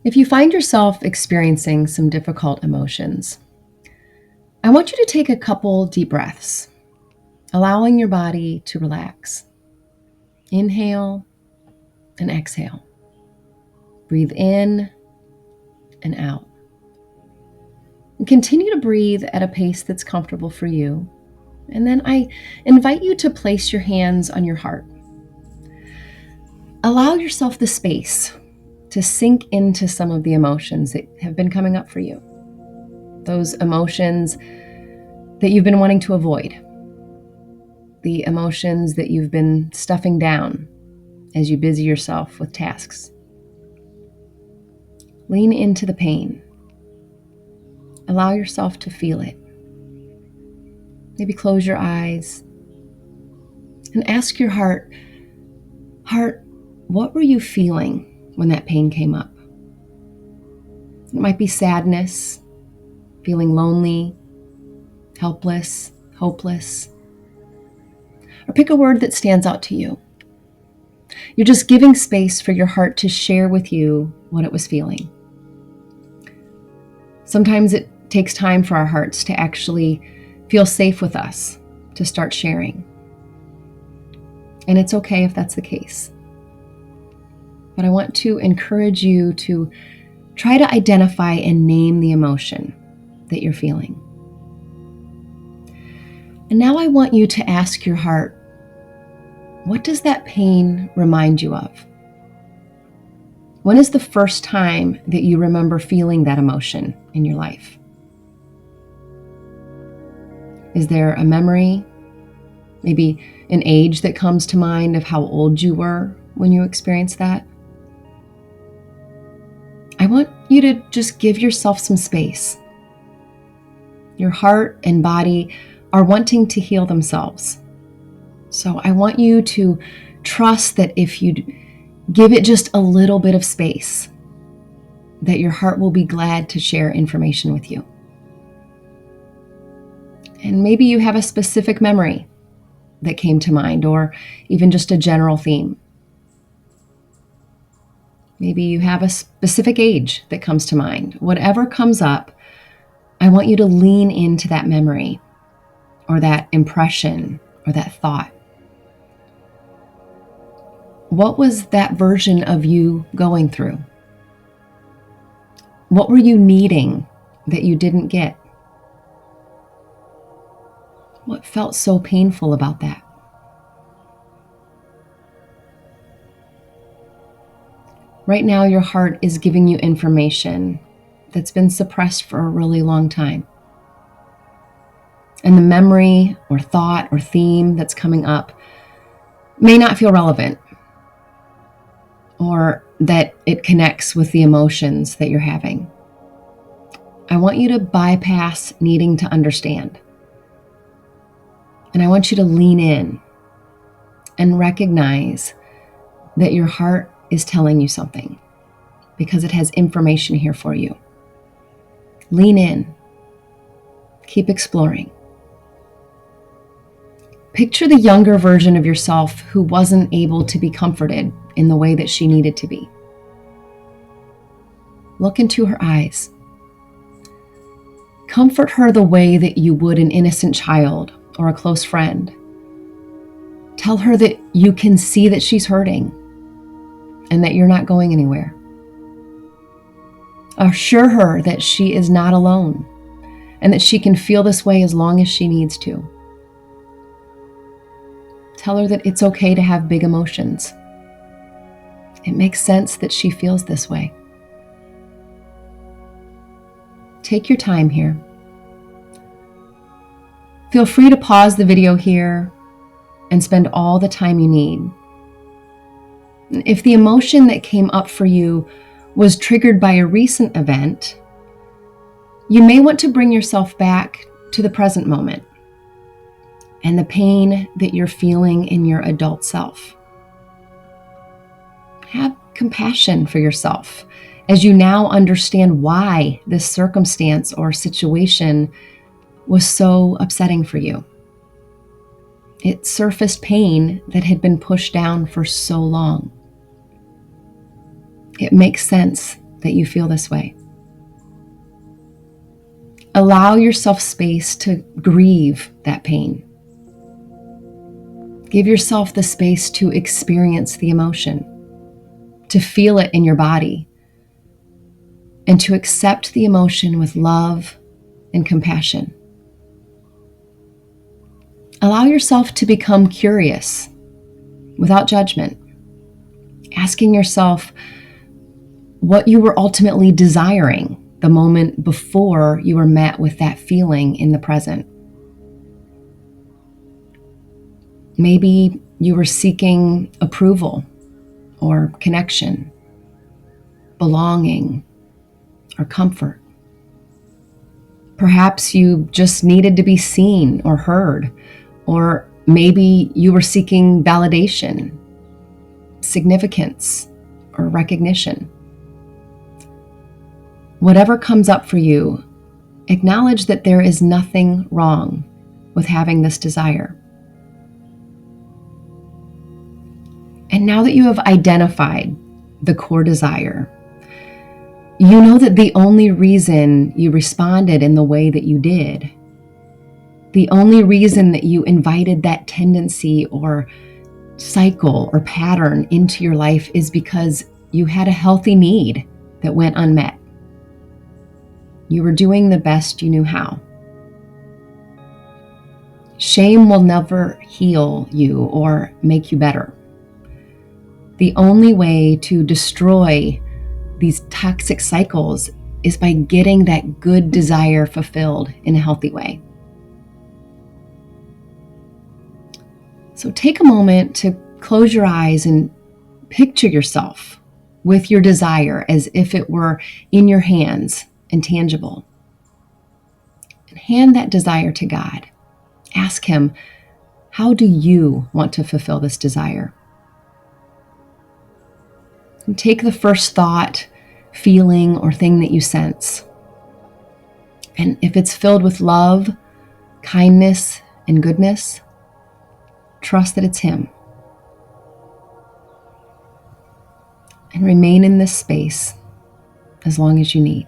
If you find yourself experiencing some difficult emotions, I want you to take a couple deep breaths, allowing your body to relax. Inhale and exhale. Breathe in and out. And continue to breathe at a pace that's comfortable for you. And then I invite you to place your hands on your heart. Allow yourself the space to sink into some of the emotions that have been coming up for you. Those emotions that you've been wanting to avoid. The emotions that you've been stuffing down as you busy yourself with tasks. Lean into the pain. Allow yourself to feel it. Maybe close your eyes and ask your heart, what were you feeling when that pain came up? It might be sadness, feeling lonely, helpless, hopeless. Or pick a word that stands out to you. You're just giving space for your heart to share with you what it was feeling. Sometimes it takes time for our hearts to actually feel safe with us, to start sharing. And it's okay if that's the case. But I want to encourage you to try to identify and name the emotion that you're feeling. And now I want you to ask your heart, what does that pain remind you of? When is the first time that you remember feeling that emotion in your life? Is there a memory, maybe an age that comes to mind of how old you were when you experienced that? I want you to just give yourself some space. Your heart and body are wanting to heal themselves. So I want you to trust that if you give it just a little bit of space, that your heart will be glad to share information with you. And maybe you have a specific memory that came to mind, or even just a general theme. Maybe you have a specific age that comes to mind. Whatever comes up, I want you to lean into that memory, or that impression, or that thought. What was that version of you going through? What were you needing that you didn't get? What felt so painful about that? Right now, your heart is giving you information that's been suppressed for a really long time. And the memory or thought or theme that's coming up may not feel relevant, or that it connects with the emotions that you're having. I want you to bypass needing to understand. And I want you to lean in and recognize that your heart is telling you something, because it has information here for you. Lean in. Keep exploring. Picture the younger version of yourself who wasn't able to be comforted in the way that she needed to be. Look into her eyes. Comfort her the way that you would an innocent child or a close friend. Tell her that you can see that she's hurting and that you're not going anywhere. Assure her that she is not alone and that she can feel this way as long as she needs to. Tell her that it's okay to have big emotions. It makes sense that she feels this way. Take your time here. Feel free to pause the video here and spend all the time you need. If the emotion that came up for you was triggered by a recent event, you may want to bring yourself back to the present moment and the pain that you're feeling in your adult self. Have compassion for yourself as you now understand why this circumstance or situation was so upsetting for you. It surfaced pain that had been pushed down for so long. It makes sense that you feel this way. Allow yourself space to grieve that pain. Give yourself the space to experience the emotion, to feel it in your body, and to accept the emotion with love and compassion. Allow yourself to become curious without judgment, asking yourself what you were ultimately desiring the moment before you were met with that feeling in the present. Maybe you were seeking approval or connection, belonging, or comfort. Perhaps you just needed to be seen or heard, or maybe you were seeking validation, significance, or recognition. Whatever comes up for you, acknowledge that there is nothing wrong with having this desire. And now that you have identified the core desire, you know that the only reason you responded in the way that you did, the only reason that you invited that tendency or cycle or pattern into your life is because you had a healthy need that went unmet. You were doing the best you knew how. Shame will never heal you or make you better. The only way to destroy these toxic cycles is by getting that good desire fulfilled in a healthy way. So take a moment to close your eyes and picture yourself with your desire as if it were in your hands and tangible. And hand that desire to God. Ask Him, how do you want to fulfill this desire? And take the first thought, feeling, or thing that you sense. And if it's filled with love, kindness, and goodness, trust that it's Him. And remain in this space as long as you need.